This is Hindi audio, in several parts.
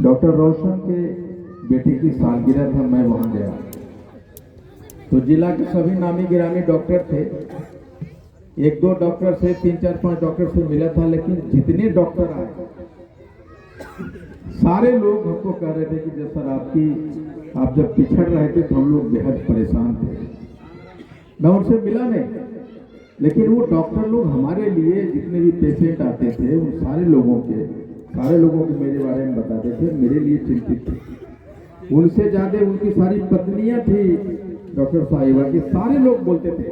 डॉक्टर रोशन के बेटे की सालगिरह था, मैं वहां गया तो जिला के सभी नामी गिरामी डॉक्टर थे। एक दो डॉक्टर से 3-4-5 डॉक्टर से मिला था, लेकिन जितने डॉक्टर आए सारे लोग हमको कह रहे थे कि जब सर आप जब पिछड़ रहे थे तो हम लोग बेहद परेशान थे। मैं उनसे मिला नहीं, लेकिन वो डॉक्टर लोग हमारे लिए जितने भी पेशेंट आते थे उन सारे लोगों के मेरे बारे में बताते थे, मेरे लिए चिंतित थे। उनसे ज्यादा उनकी सारी पत्नियां थी डॉक्टर साहिबा की, सारे लोग बोलते थे।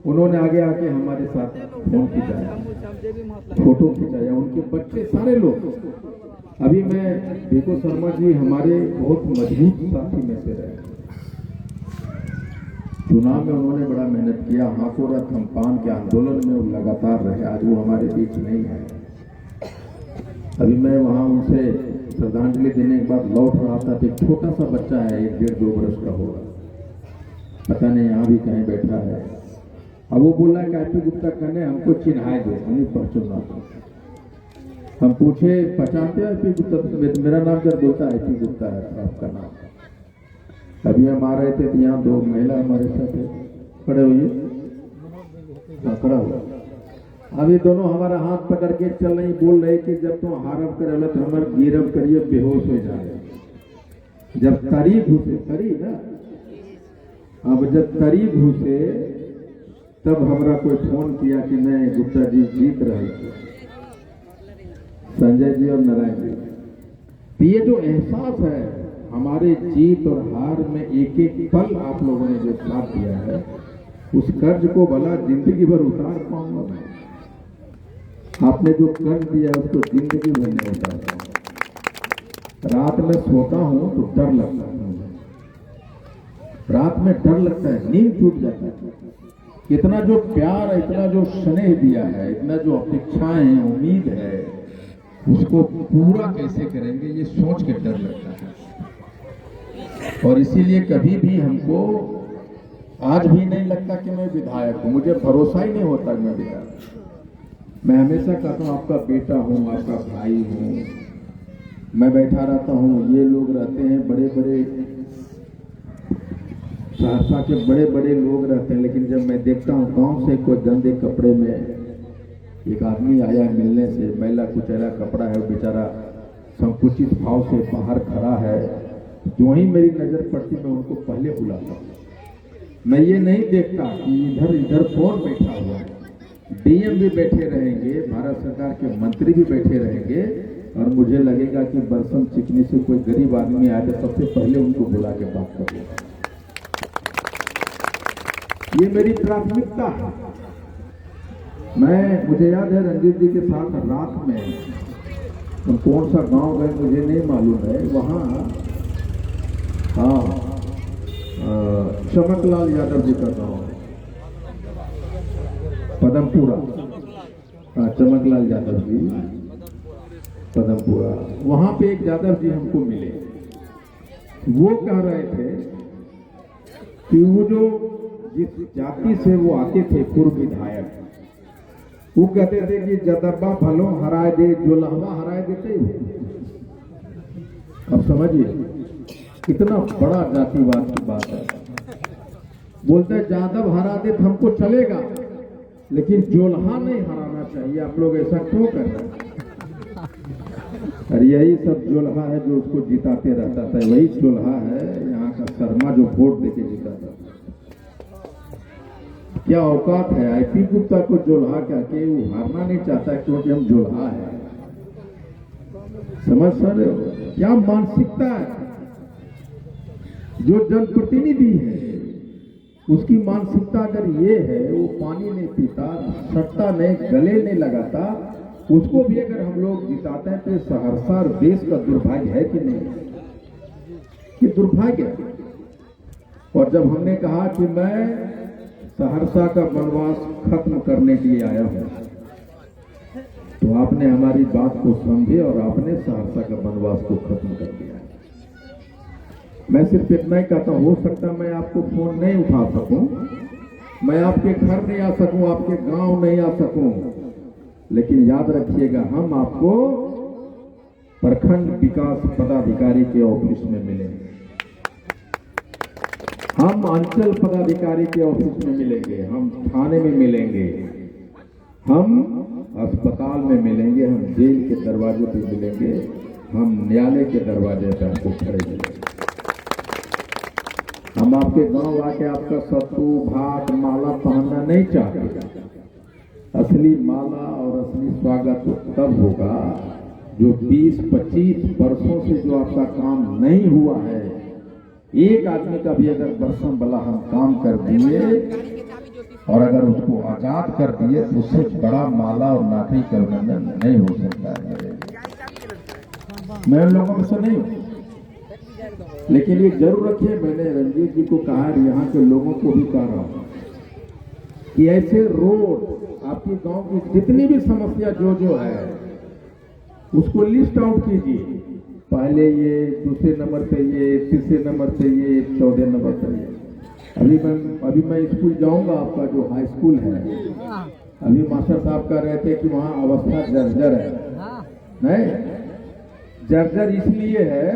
उन्होंने आगे आके हमारे साथ फोन खिंचाया, फोटो खिंचाया, उनके बच्चे सारे लोग। अभी मैं देखो शर्मा जी हमारे बहुत मजबूत साथी में से रहे। चुनाव में उन्होंने बड़ा मेहनत किया, हाकोरा थम्पान के आंदोलन में वो लगातार रहे। आज वो हमारे बीच नहीं है। अभी मैं वहां उनसे श्रद्धांजलि देने के बाद लौट रहा था तो एक छोटा सा बच्चा है, 1-1.5-2 वर्ष का होगा, पता नहीं यहाँ भी कहीं बैठा है। अब वो बोला कि आईपी गुप्ता कहने हमको चिन्हाए दो, नहीं पहचाना। हम पूछे पहचानते हैं आईपी गुप्ता? मेरा नाम क्या बोलता है? आईपी गुप्ता है आपका नाम। अभी हम आ रहे थे तो यहाँ 2 महिला हमारे साथ है, खड़े हुए, खड़ा हुआ। अभी दोनों हमारा हाथ पकड़ के चल रही, बोल रहे कि जब तुम हारब करे तो हमारे गिरब करिए, बेहोश हो जाए। जब तरी घुसे, तरी ना, अब जब तरी घुसे तब हमारा कोई फोन किया कि नहीं गुप्ता जी जीत रहे थे, संजय जी और नारायण जी। तो ये जो एहसास है हमारे जीत और हार में, एक एक पल आप लोगों ने जो साथ दिया है, उस कर्ज को भला जिंदगी भर उतार पाऊंगा मैं? आपने जो कर्ज दिया उसको जिंदगी भर नहीं उतार पाऊंगा। रात में सोता हूं तो डर लगता है, रात में डर लगता है, नींद टूट जाता है। इतना जो प्यार, इतना जो स्नेह दिया है, इतना जो अपेक्षाएं हैं, उम्मीद है, उसको पूरा कैसे करेंगे ये सोच के डर लगता है। और इसीलिए कभी भी हमको आज भी नहीं लगता कि मैं विधायक हूं, मुझे भरोसा ही नहीं होता कि मैं विधायक। मैं हमेशा कहता हूं आपका बेटा हूं, आपका भाई हूं। मैं बैठा रहता हूं, ये लोग रहते हैं बड़े बड़े, सहरसा के बड़े बड़े लोग रहते हैं, लेकिन जब मैं देखता हूँ गांव से कोई गंदे कपड़े में एक आदमी आया है मिलने से, मैला कुचैला कपड़ा है, बेचारा संकुचित भाव से बाहर खड़ा है, जो ही मेरी नजर पड़ती मैं उनको पहले बुलाता हूँ। मैं ये नहीं देखता कि इधर इधर कौन बैठा हुआ है। डीएम भी बैठे रहेंगे, भारत सरकार के मंत्री भी बैठे रहेंगे, और मुझे लगेगा कि बरसम चिकनी से कोई गरीब आदमी आए तो सबसे पहले उनको बुला के बात करूंगा। ये मेरी प्राथमिकता है। मुझे याद है रंजीत जी के साथ रात में हम कौन सा गांव गए मुझे नहीं मालूम है, वहाँ चमकलाल यादव जी का गांव है, पदमपुरा। चमकलाल यादव जी पदमपुरा, वहां पे एक यादव जी हमको मिले। वो कह रहे थे कि वो जो जिस जाति से वो आते थे पूर्व विधायक, वो कहते थे कि जदब्बा भलो हराए दे, जो लहवा हराए देते। अब समझिए कितना बड़ा जातिवाद की बात है। बोलते हैं जादव हरा दे तो हमको चलेगा, लेकिन जोल्हा नहीं हराना चाहिए। आप लोग ऐसा क्यों कर रहे हैं? और यही सब जोल्हा है जो उसको जिताते रहता था, वही जोल्हा है यहाँ का शर्मा जो वोट देके जिताता था। क्या औकात है आईपी गुप्ता को जोल्हा कहके? वो हारना नहीं चाहता क्योंकि हम जोल्हा है। समझ रहे हो क्या मानसिकता है? जो जनप्रतिनिधि है उसकी मानसिकता अगर ये है, वो पानी नहीं पीता, सट्टा नहीं, गले नहीं लगाता, उसको भी अगर हम लोग जिताते हैं तो सहरसा और देश का दुर्भाग्य है कि नहीं? कि दुर्भाग्य। और जब हमने कहा कि मैं सहरसा का वनवास खत्म करने के लिए आया हूं, तो आपने हमारी बात को समझे और आपने सहरसा का वनवास को खत्म कर दिया। मैं सिर्फ इतना ही कहता हूं, हो सकता मैं आपको फोन नहीं उठा सकूं, मैं आपके घर नहीं आ सकूं, आपके गांव नहीं आ सकूं, लेकिन याद रखिएगा हम आपको प्रखंड विकास पदाधिकारी के ऑफिस में मिलेंगे, हम अंचल पदाधिकारी के ऑफिस में मिलेंगे, हम थाने में मिलेंगे, हम अस्पताल में मिलेंगे, हम जेल के दरवाजे पे मिलेंगे, हम न्यायालय के दरवाजे पे आपको खड़े मिलेंगे। हम आपके गांव आके आपका सत्तू भात माला पहनना नहीं चाहते। असली माला और असली स्वागत तब होगा जो 20-25 वर्षों से जो आपका काम नहीं हुआ है, एक आदमी का भी अगर बरसों भला हम काम कर दिए और अगर उसको आजाद कर दिए तो उससे बड़ा माला और नाकरी का अभिनंदन नहीं हो सकता है। मैं उन लोगों में से नहीं हूं, लेकिन ये जरूर रखिए, मैंने रंजीत जी को कहा, यहाँ के लोगों को भी कह रहा हूं कि ऐसे रोड आपके गांव की जितनी भी समस्या जो है उसको लिस्ट आउट कीजिए। पहले ये, दूसरे नंबर पे ये, तीसरे नंबर पे ये, 14 नंबर पे ये। अभी मैं स्कूल जाऊंगा, आपका जो हाई स्कूल है, अभी मास्टर साहब कह रहे थे कि वहाँ अवस्था जर्जर है। नहीं, जर्जर इसलिए है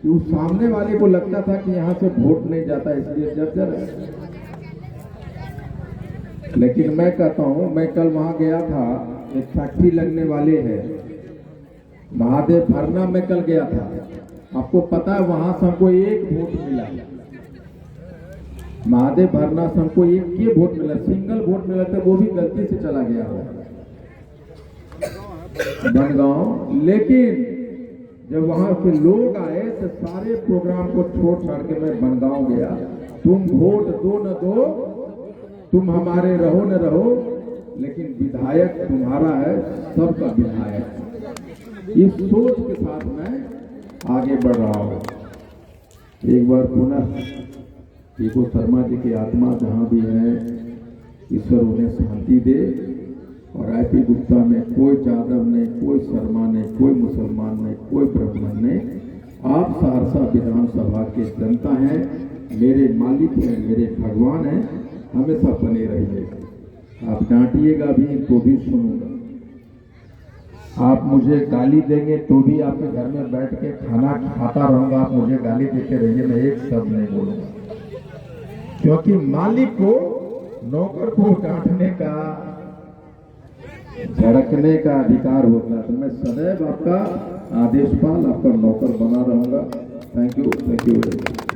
कि उस सामने वाले को लगता था कि यहाँ से वोट नहीं जाता, इसलिए जर्जर है। लेकिन मैं कहता हूँ, मैं कल वहाँ गया था, एक फैक्ट्री लगने वाले है महादेव भरना में कल गया था। आपको पता है वहां से हमको एक वोट मिला, महादेव भरना से हमको एक ही वोट मिला, सिंगल वोट मिला था, वो भी गलती से चला गया बनगांव। लेकिन जब वहां के लोग आए तो सारे प्रोग्राम को छोड़ छाड़ के मैं बनगांव गया। तुम वोट दो न दो, तुम हमारे रहो न रहो, लेकिन विधायक तुम्हारा है, सबका विधायक। इस सोच के साथ मैं आगे बढ़ रहा हूं। एक बार पुनः पीको शर्मा जी की आत्मा जहां भी है, ईश्वर उन्हें शांति दे। और आईपी गुप्ता में कोई जादव नहीं, कोई शर्मा नहीं, कोई मुसलमान नहीं, कोई ब्राह्मण नहीं, आप सहरसा विधानसभा के जनता हैं, मेरे मालिक हैं, मेरे भगवान हैं, हमेशा बने रहिए। आप डांटिएगा भी तो भी सुनूंगा, आप मुझे गाली देंगे तो भी आपके घर में बैठ के खाना खाता रहूंगा, आप मुझे गाली देते रहिए, मैं एक शब्द नहीं बोलूंगा। क्योंकि मालिक को नौकर को डांटने का, झड़कने का अधिकार होता है। तो मैं सदैव आपका आदेशपाल, आपका नौकर बना रहूंगा। Thank you very much.